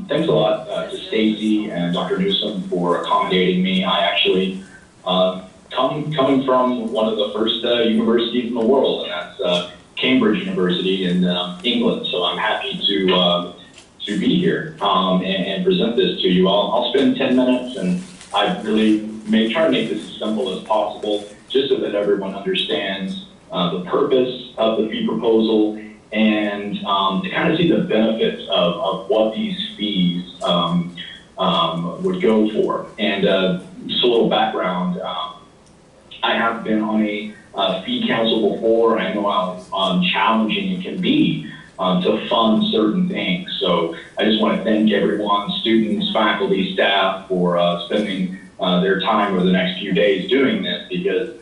Thanks a lot to Stacy and Dr. Newsom for accommodating me. I actually, coming from one of the first universities in the world, and that's Cambridge University in England. So I'm happy to be here and present this to you. I'll spend 10 minutes, and I really try to make this as simple as possible, just so that everyone understands the purpose of the fee proposal and to kind of see the benefits of what these fees would go for. And just a little background, I have been on a fee council before. I know how challenging it can be to fund certain things. So I just want to thank everyone, students, faculty, staff, for spending their time over the next few days doing this, because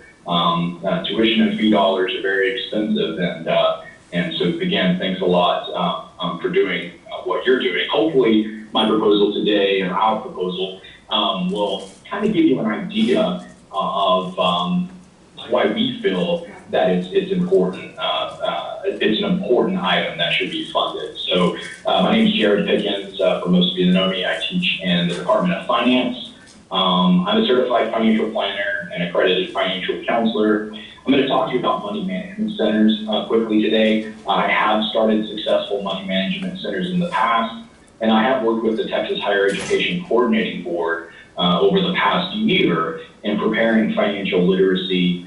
tuition and fee dollars are very expensive. And so again, thanks a lot for doing what you're doing. Hopefully my proposal today, and our proposal, will kind of give you an idea of why we feel that it's important. It's an important item that should be funded. So my name is Jared Pickens. For most of you that know me, I teach in the Department of Finance. I'm a certified financial planner and accredited financial counselor. I'm going to talk to you about money management centers quickly today. I have started successful money management centers in the past, and I have worked with the Texas Higher Education Coordinating Board over the past year in preparing financial literacy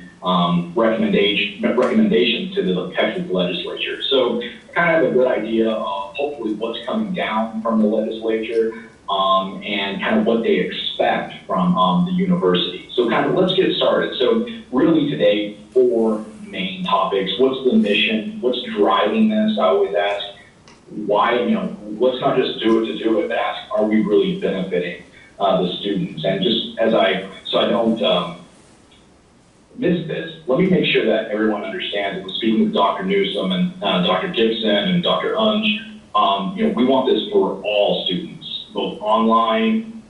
recommendations to the Texas legislature. So I kind of have a good idea of hopefully what's coming down from the legislature and kind of what they expect from the university. So kind of let's get started. So really today, 4 main topics. What's the mission? What's driving this? I always ask why, let's not just do it to do it, but ask, are we really benefiting the students? And just so I don't miss this, let me make sure that everyone understands. We're speaking with Dr. Newsom and Dr. Gibson and Dr. Unge. We want this for all students, both online,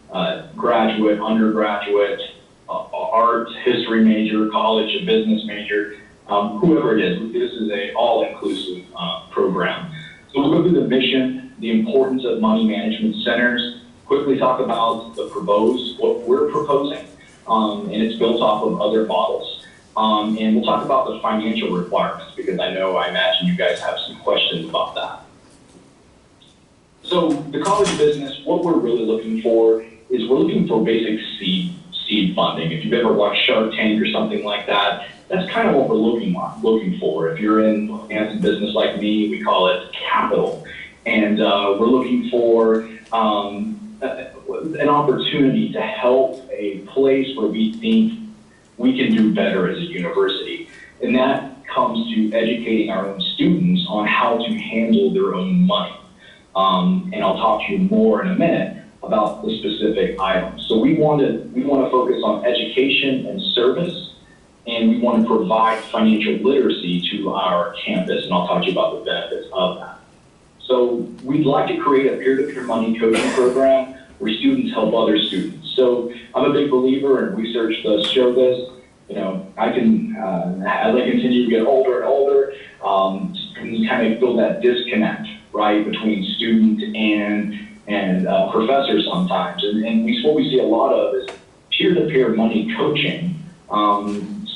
graduate, undergraduate, art, history major, college, a business major, whoever it is. This is a all-inclusive program. So we'll go through the mission, the importance of money management centers, quickly talk about what we're proposing, and it's built off of other models. And we'll talk about the financial requirements, because I imagine you guys have some questions about that. So the college of business, what we're really looking for is we're looking for basic seed funding. If you've ever watched Shark Tank or something like that, that's kind of what we're looking for. If you're in finance and business like me, we call it capital. And we're looking for an opportunity to help a place where we think we can do better as a university. And that comes to educating our own students on how to handle their own money. And I'll talk to you more in a minute about the specific items. So we want to focus on education and service, and we want to provide financial literacy to our campus, and I'll talk to you about the benefits of that. So we'd like to create a peer-to-peer money coaching program where students help other students. So I'm a big believer, and research does show this. As I continue to get older and older, students kind of feel that disconnect, right, between student and professor sometimes. And what we see a lot of is peer-to-peer money coaching.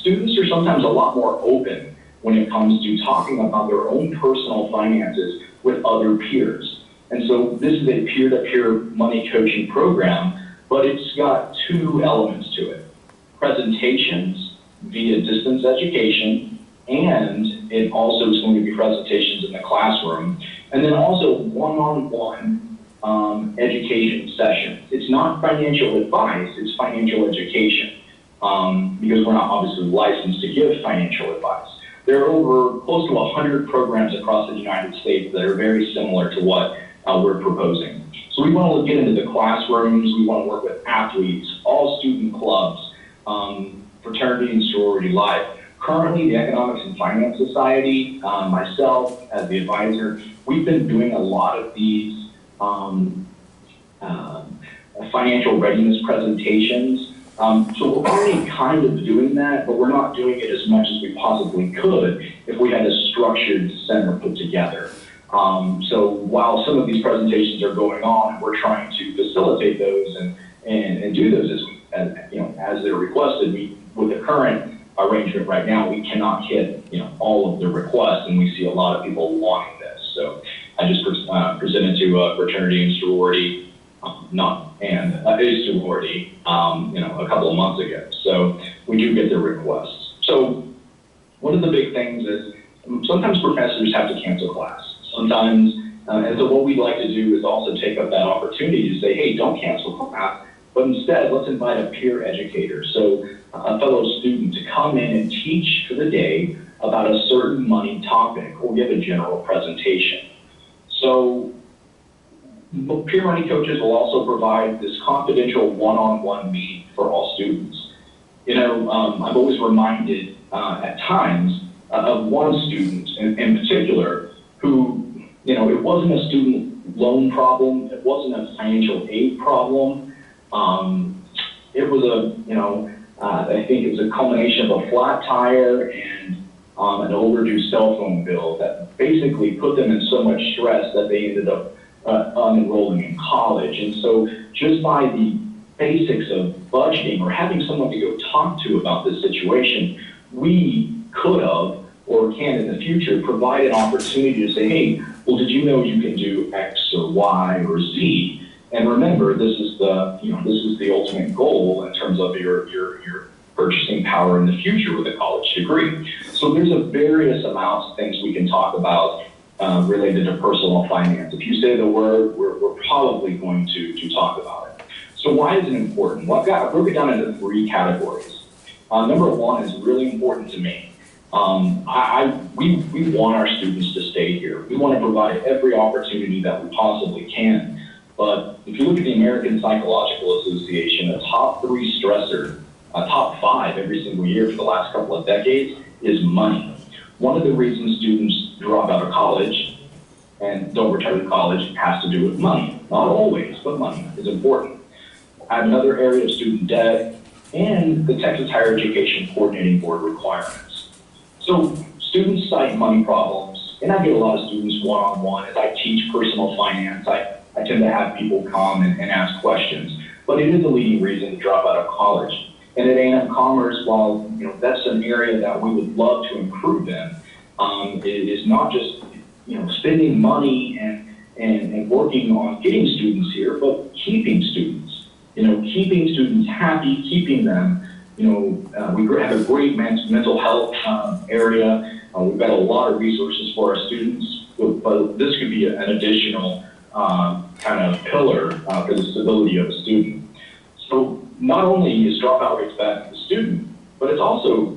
Students are sometimes a lot more open when it comes to talking about their own personal finances with other peers. And so this is a peer-to-peer money coaching program, but it's got 2 elements to it: presentations via distance education, and it also is going to be presentations in the classroom, and then also one-on-one education sessions. It's not financial advice, it's financial education, because we're not obviously licensed to give financial advice. There are over close to 100 programs across the United States that are very similar to what we're proposing. So we want to get into the classrooms, we want to work with athletes, all student clubs, fraternity and sorority life. Currently, the Economics and Finance Society, myself as the advisor, we've been doing a lot of these financial readiness presentations. So we're already kind of doing that, but we're not doing it as much as we possibly could if we had a structured center put together. So while some of these presentations are going on, we're trying to facilitate those and do those as they're requested. With the current arrangement right now, we cannot hit all of the requests, and we see a lot of people wanting this. So I just presented to a fraternity and sorority, a sorority, a couple of months ago. So we do get the requests. So one of the big things is sometimes professors have to cancel class. Sometimes, and so what we'd like to do is also take up that opportunity to say, hey, don't cancel class, but instead let's invite a peer educator. So a fellow student to come in and teach for the day about a certain money topic or give a general presentation. So peer money coaches will also provide this confidential one-on-one meeting for all students. I've always reminded at times of one student in particular who, it wasn't a student loan problem, it wasn't a financial aid problem. It was I think it was a culmination of a flat tire and an overdue cell phone bill that basically put them in so much stress that they ended up unenrolling in college. And so just by the basics of budgeting or having someone to go talk to about this situation, we could have or can in the future provide an opportunity to say, hey, well, did you know you can do X or Y or Z? And remember, this is the ultimate goal in terms of your purchasing power in the future with a college degree. So there's a various amounts of things we can talk about related to personal finance. If you say the word, we're probably going to talk about it. So why is it important? Well, I broke it down into 3 categories. Number 1 is really important to me. We want our students to stay here. We want to provide every opportunity that we possibly can. But if you look at the American Psychological Association, a top 3 stressor, a top 5 every single year for the last couple of decades is money. One of the reasons students drop out of college and don't return to college has to do with money. Not always, but money is important. I have another area of student debt and the Texas Higher Education Coordinating Board requirements. So students cite money problems, and I get a lot of students one-on-one as I teach personal finance. I tend to have people come and ask questions, but it is a leading reason to drop out of college. And at A&M Commerce, while that's an area that we would love to improve in, it is not just spending money and working on getting students here, but keeping students. Keeping students happy, keeping them. We have a great mental health area. We've got a lot of resources for our students, but this could be an additional kind of pillar for the stability of a student. So not only is dropout rates bad for the student, but it's also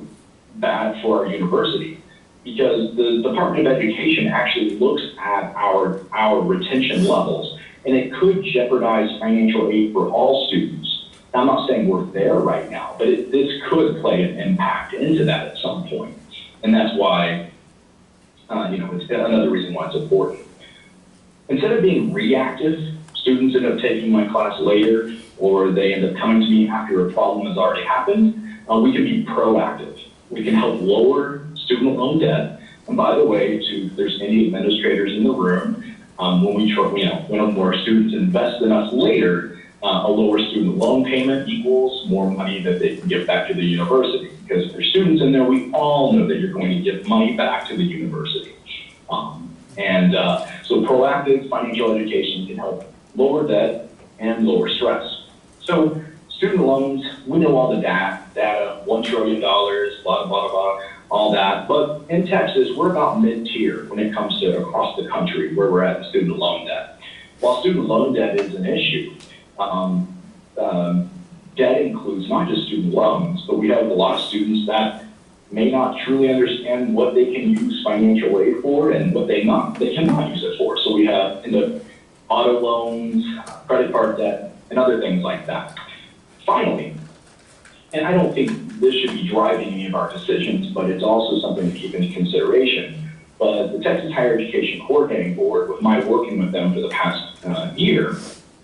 bad for our university because the Department of Education actually looks at our retention levels, and it could jeopardize financial aid for all students. Now, I'm not saying we're there right now, but this could play an impact into that at some point. And that's why, it's another reason why it's important. Instead of being reactive, students end up taking my class later, or they end up coming to me after a problem has already happened. We can be proactive. We can help lower student loan debt. And by the way, if there's any administrators in the room, when our students invest in us later, a lower student loan payment equals more money that they can give back to the university. Because if there's students in there, we all know that you're going to give money back to the university. So proactive financial education can help lower debt and lower stress. So student loans, we know all the data, $1 trillion, blah, blah, blah, all that. But in Texas, we're about mid-tier when it comes to across the country where we're at in student loan debt. While student loan debt is an issue, debt includes not just student loans, but we have a lot of students that may not truly understand what they can use financial aid for and what they cannot use it for. So we have auto loans, credit card debt, and other things like that. Finally, and I don't think this should be driving any of our decisions, but it's also something to keep into consideration. But the Texas Higher Education Coordinating Board, with my working with them for the past year,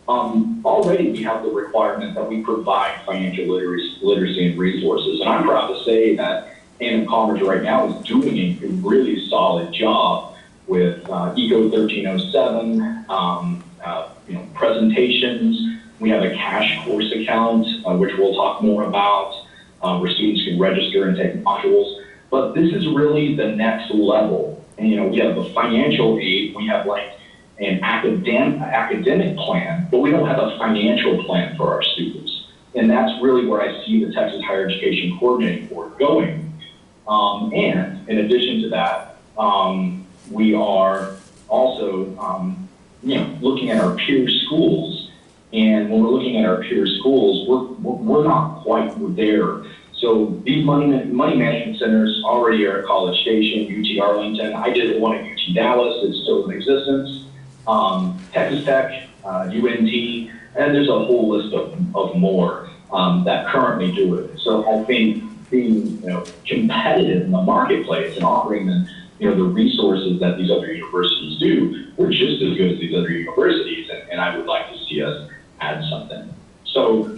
already we have the requirement that we provide financial literacy and resources. And I'm proud to say that A&M Commerce right now is doing a really solid job with ECO 1307, presentations. We have a cash course account, which we'll talk more about, where students can register and take modules. But this is really the next level. And, we have the financial aid, we have like an academic plan, but we don't have a financial plan for our students. And that's really where I see the Texas Higher Education Coordinating Board going. And in addition to that, we are also, looking at our peer schools. And when we're looking at our peer schools, we're not quite there. So these money management centers already are at College Station, UT Arlington. I did one at UT Dallas. It's still in existence. Texas Tech, UNT, and there's a whole list of more that currently do it. So I think being competitive in the marketplace and offering them the resources that these other universities do, we're just as good as these other universities, and I would like to see us add something. So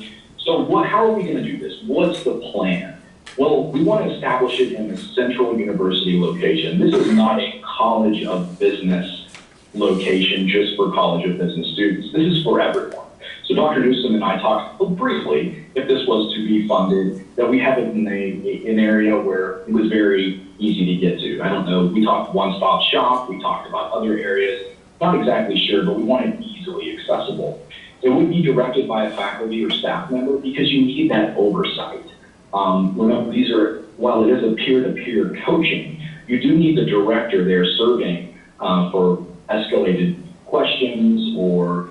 how are we going to do this? What's the plan? Well, we want to establish it in a central university location. This is not a College of Business location just for College of Business students. This is for everyone. So Dr. Newsom and I talked briefly, if this was to be funded, that we have it in an area where it was very easy to get to. I don't know, we talked one-stop shop, we talked about other areas, not exactly sure, but we want it easily accessible. It would be directed by a faculty or staff member because you need that oversight. Remember, while it is a peer-to-peer coaching, you do need the director there serving for escalated questions or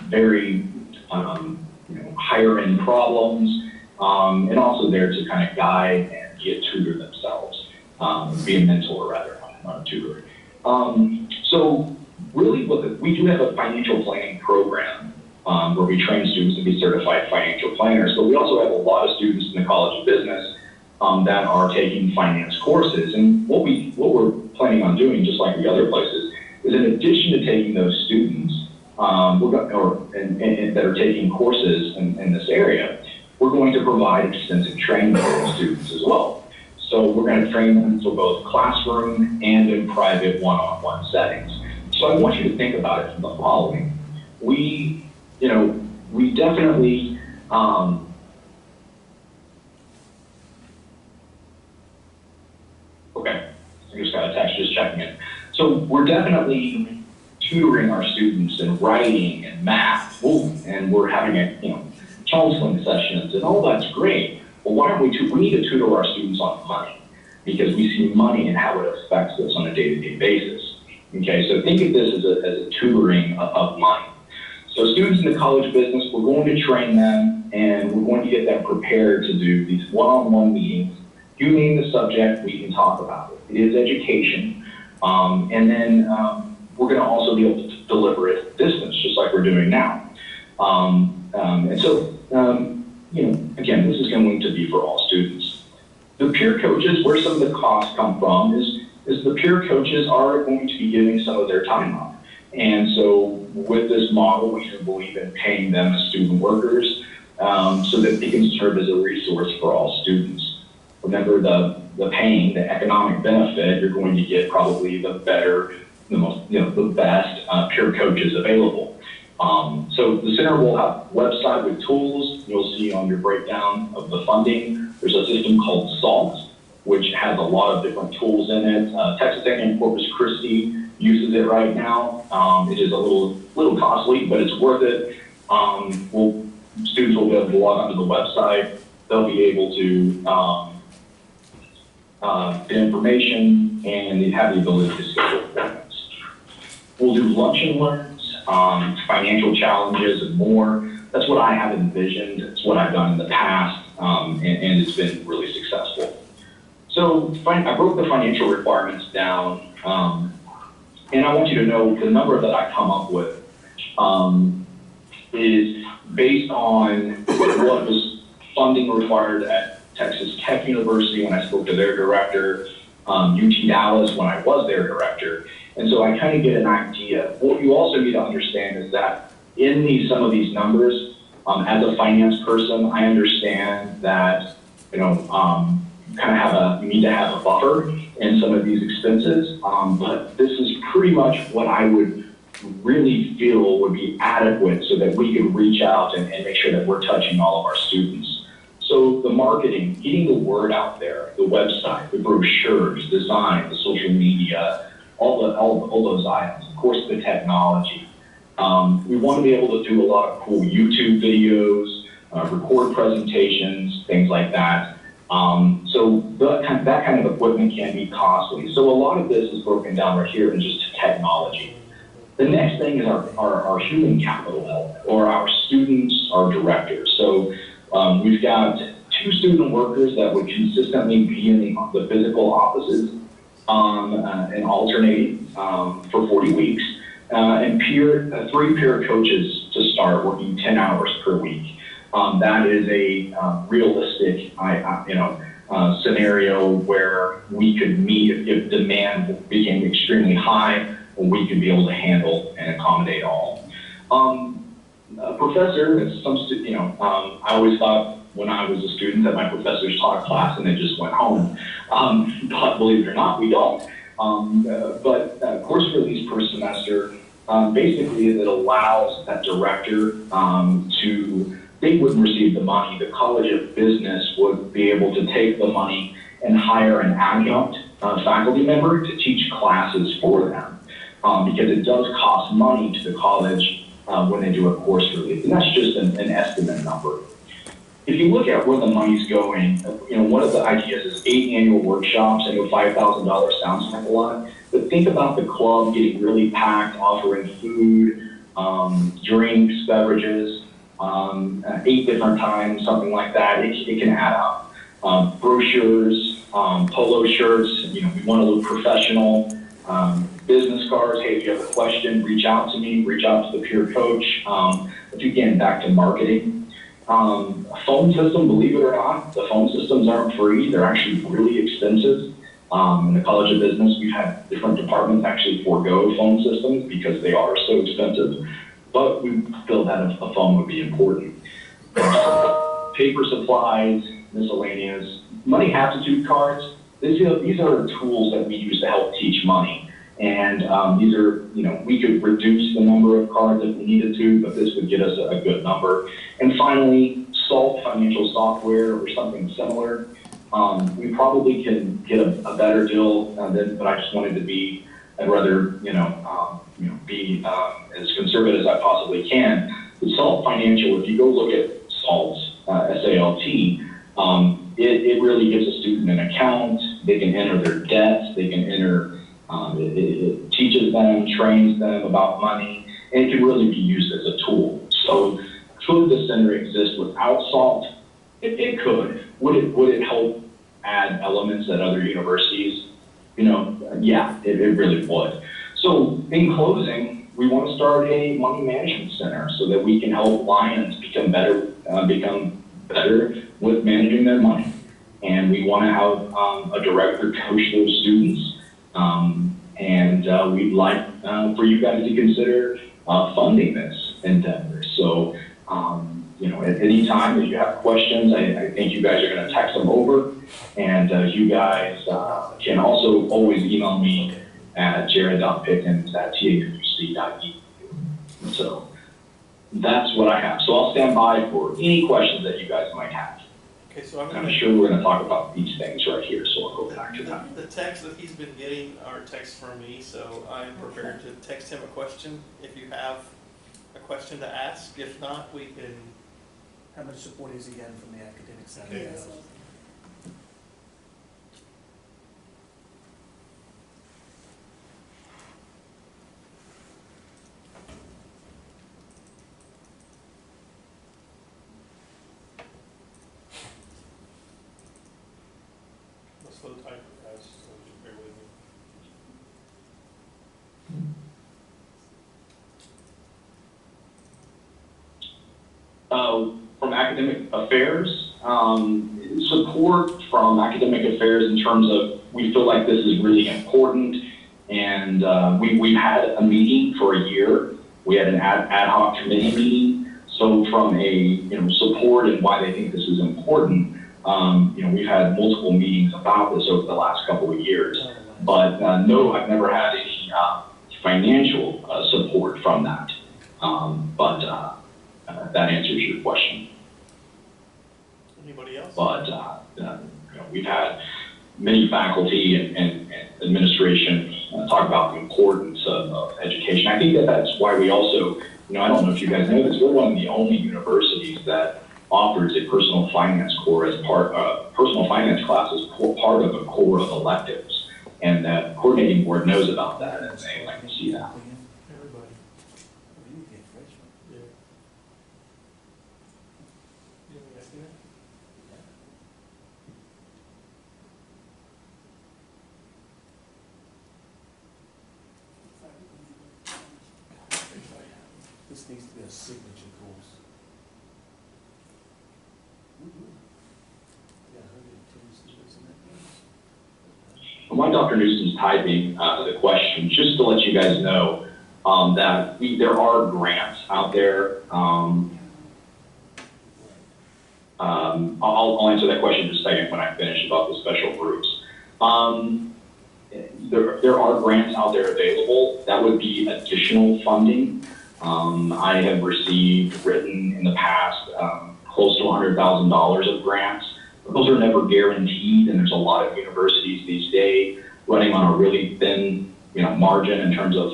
very higher end problems, and also there to kind of guide and be a tutor themselves, be a mentor rather, not a tutor. So really we do have a financial planning program where we train students to be certified financial planners, but we also have a lot of students in the College of Business that are taking finance courses. And what we're planning on doing, just like the other places, is in addition to taking those students that are taking courses in this area, we're going to provide extensive training for those students as well. So we're going to train them for both classroom and in private one-on-one settings. So I want you to think about it from the following. We definitely okay, I just got a text just checking it. So we're definitely tutoring our students in writing and math, and we're having counseling sessions, and all that's great. But why aren't we need to tutor our students on money, because we see money and how it affects us on a day-to-day basis. Okay, so think of this as a tutoring of money. So students in the College of Business, we're going to train them, and we're going to get them prepared to do these one-on-one meetings. You name the subject, we can talk about it. It is education, and then we're going to also be able to deliver it at distance, just like we're doing now. And so, again, this is going to be for all students. The peer coaches, where some of the costs come from, is the peer coaches are going to be giving some of their time up. And so with this model, we do believe in paying them as student workers so that they can serve as a resource for all students. Remember, the pain, the economic benefit, you're going to get probably the better, the best peer coaches available. So the center will have a website with tools. You'll see on your breakdown of the funding, there's a system called SALT, which has a lot of different tools in it. Texas Tech and Corpus Christi uses it right now. It is a little costly, but it's worth it. Students will be able to log onto the website. They'll be able to get information, and they have the ability to schedule appointments. We'll do lunch and learns, financial challenges, and more. That's what I have envisioned. It's what I've done in the past, and it's been really successful. So I broke the financial requirements down, and I want you to know the number that I come up with is based on what was funding required at Texas Tech University when I spoke to their director, UT Dallas when I was their director. And so I kind of get an idea. What you also need to understand is that in some of these numbers, as a finance person, I understand that you need to have a buffer in some of these expenses. But this is pretty much what I would really feel would be adequate so that we could reach out and make sure that we're touching all of our students. So the marketing, getting the word out there, the website, the brochures, design, the social media, all those items. Of course, the technology. We want to be able to do a lot of cool YouTube videos, record presentations, things like that. So that kind of equipment can be costly. So a lot of this is broken down right here in just technology. The next thing is our human capital element, or our students, our directors. So we've got 2 student workers that would consistently be in the physical offices and alternating for 40 weeks, and 3 peer coaches to start working 10 hours per week. That is a realistic, scenario where we could meet if demand became extremely high, and we could be able to handle and accommodate all. A professor, I always thought when I was a student that my professors taught a class and they just went home. But believe it or not, we don't. But course release per semester, basically it allows that director they wouldn't receive the money. The College of Business would be able to take the money and hire an adjunct faculty member to teach classes for them, because it does cost money to the college when they do a course release, and that's just an estimate number. If you look at where the money's going, one of the ideas is 8 annual workshops. I know $5,000 sounds like a lot, but think about the club getting really packed, offering food, drinks, beverages, 8 different times, something like that. It can add up. Brochures, polo shirts, we want to look professional. Business cards, hey, if you have a question, reach out to me, reach out to the peer coach. But again, back to marketing. A phone system, believe it or not, the phone systems aren't free. They're actually really expensive. In the College of Business, we've had different departments actually forego phone systems because they are so expensive. But we feel that a phone would be important. Paper supplies, miscellaneous, money aptitude cards. These are tools that we use to help teach money. And these are, we could reduce the number of cards if we needed to, but this would get us a good number. And finally, SALT financial software or something similar. We probably can get a better deal but I just wanted to be, I'd rather, be as conservative as I possibly can. With SALT Financial, if you go look at SALT, S-A-L-T, it really gives a student an account. They can enter their debts. They can enter, it teaches them, trains them about money, and it can really be used as a tool. So could the center exist without SALT? It could. Would it help add elements at other universities? Yeah, it really would. So in closing, we want to start a money management center so that we can help Lions become better with managing their money. And we want to have a director coach those students. And we'd like for you guys to consider funding this endeavor. So, at any time if you have questions, I think you guys are going to text them over. And you guys can also always email me at jared.pickens@tawc.edu. So that's what I have. So I'll stand by for any questions that you guys might have. Okay, so I'm sure we're going to talk about these things right here, so I'll go back to that. The texts that he's been getting are texts from me, so I'm prepared to text him a question if you have a question to ask. If not, we can... How much support is he getting from the academic side? Okay. Slow type guys, so just bear with me. From academic affairs, support from academic affairs in terms of we feel like this is really important, and we've had a meeting for a year. We had an ad hoc committee meeting. So from a support and why they think this is important, We've had multiple meetings about this over the last couple of years, but no, I've never had any financial support from that. But that answers your question. Anybody else? But we've had many faculty and administration talk about the importance of education. I think that's why we also, I don't know if you guys know this, we're one of the only universities that offers a personal finance core as personal finance class as part of a core of electives. And that coordinating board knows about that, and they like to see that. Everybody. Yeah. You want me to see that? This needs to be a signature course. Yeah, I heard it, isn't it? While Dr. Newsom's typing the question, just to let you guys know that there are grants out there. I'll answer that question in just a second when I finish about the special groups. There are grants out there available. That would be additional funding. I have received written in the past close to $100,000 of grants. Those are never guaranteed, and there's a lot of universities these days running on a really thin, margin in terms of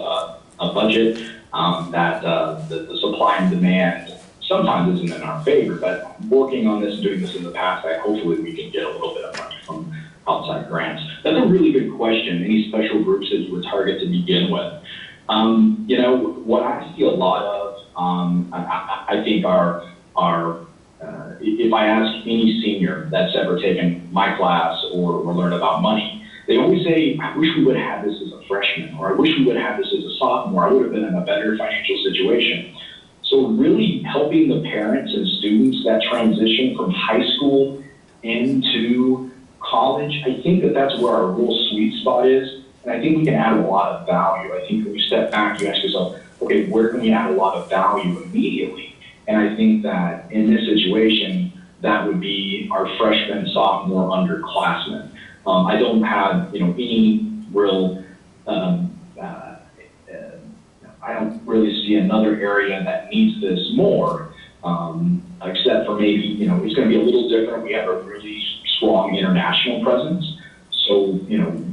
a budget. That the supply and demand sometimes isn't in our favor. But working on this and doing this in the past, hopefully we can get a little bit of money from outside grants. That's a really good question. Any special groups that you would target to begin with? What I see a lot of, I think are if I ask any senior that's ever taken my class or learned about money, they always say, I wish we would have had this as a freshman, or I wish we would have had this as a sophomore. I would have been in a better financial situation. So really helping the parents and students that transition from high school into college, I think that's where our real sweet spot is. And I think we can add a lot of value. I think when you step back, you ask yourself, okay, where can we add a lot of value immediately? And I think that in this situation, that would be our freshman, sophomore underclassmen. I don't have, any real, I don't really see another area that needs this more, except for maybe, it's going to be a little different. We have a really strong international presence. So,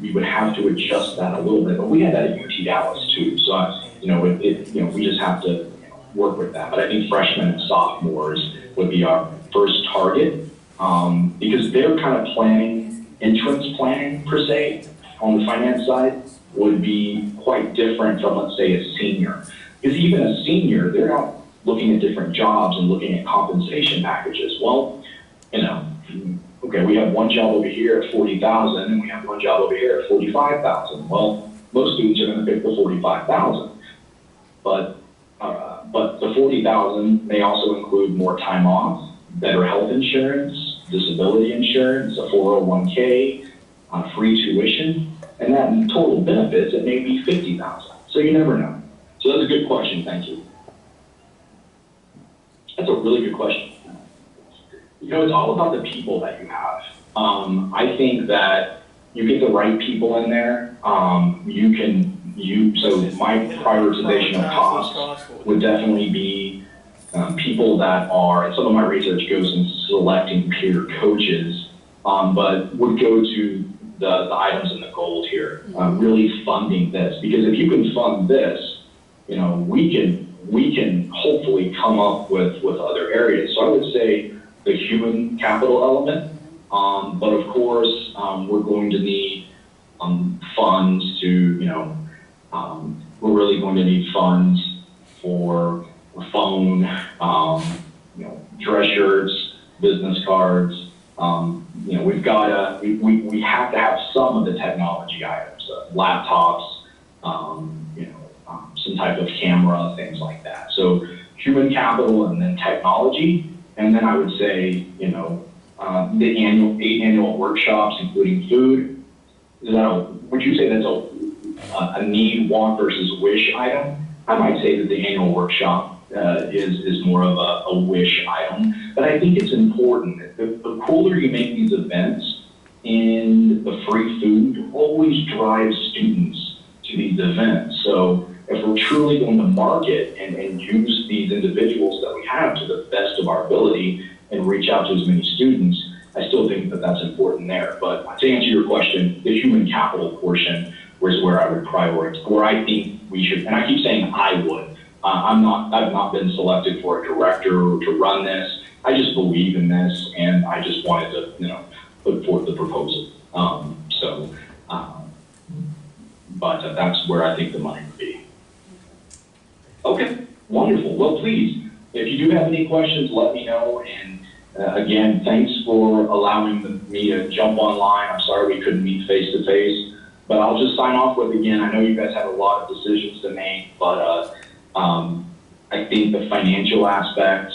we would have to adjust that a little bit, but we had that at UT Dallas too. So, we just have to work with that. But I think freshmen and sophomores would be our first target because they're kind of entrance planning per se on the finance side would be quite different from, let's say, a senior. Because even a senior, they're out looking at different jobs and looking at compensation packages. Well, okay, we have one job over here at $40,000 and we have one job over here at $45,000. Well, most students are going to pick the $45,000, but the $40,000 may also include more time off, better health insurance, disability insurance, a 401k, free tuition, and that in total benefits it may be $50,000. So you never know. So that's a good question. Thank you. That's a really good question. It's all about the people that you have. I think that you get the right people in there. So my prioritization of costs would definitely be people that are, and some of my research goes into selecting peer coaches, but would go to the items in the gold here, really funding this. Because if you can fund this, we can hopefully come up with other areas. So I would say the human capital element, but of course, we're going to need funds to, we're really going to need funds for a phone, dress shirts, business cards. We've got we have to have some of the technology items, laptops, some type of camera, things like that. So human capital and then technology. And then I would say, the 8 annual workshops, including food. Would you say that's a need, want versus wish item? I might say that the annual workshop is more of a wish item. But I think it's important. The cooler you make these events and the free food always drives students to these events. So if we're truly going to market and use these individuals that we have to the best of our ability and reach out to as many students, I still think that that's important there. But to answer your question, the human capital portion is where I would prioritize, where I think we should, and I keep saying I would. I've not been selected for a director to run this. I just believe in this, and I just wanted to, put forth the proposal. But that's where I think the money would be. Okay, wonderful. Well, please, if you do have any questions, let me know. And again, thanks for allowing me to jump online. I'm sorry we couldn't meet face to face. But I'll just sign off with, again, I know you guys have a lot of decisions to make, but I think the financial aspect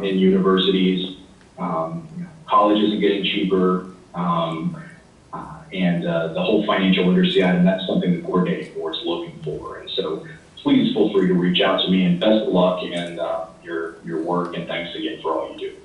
in universities, college isn't getting cheaper, and the whole financial literacy item, that's something the coordinating board is looking for. And so please feel free to reach out to me, and best of luck in your work, and thanks again for all you do.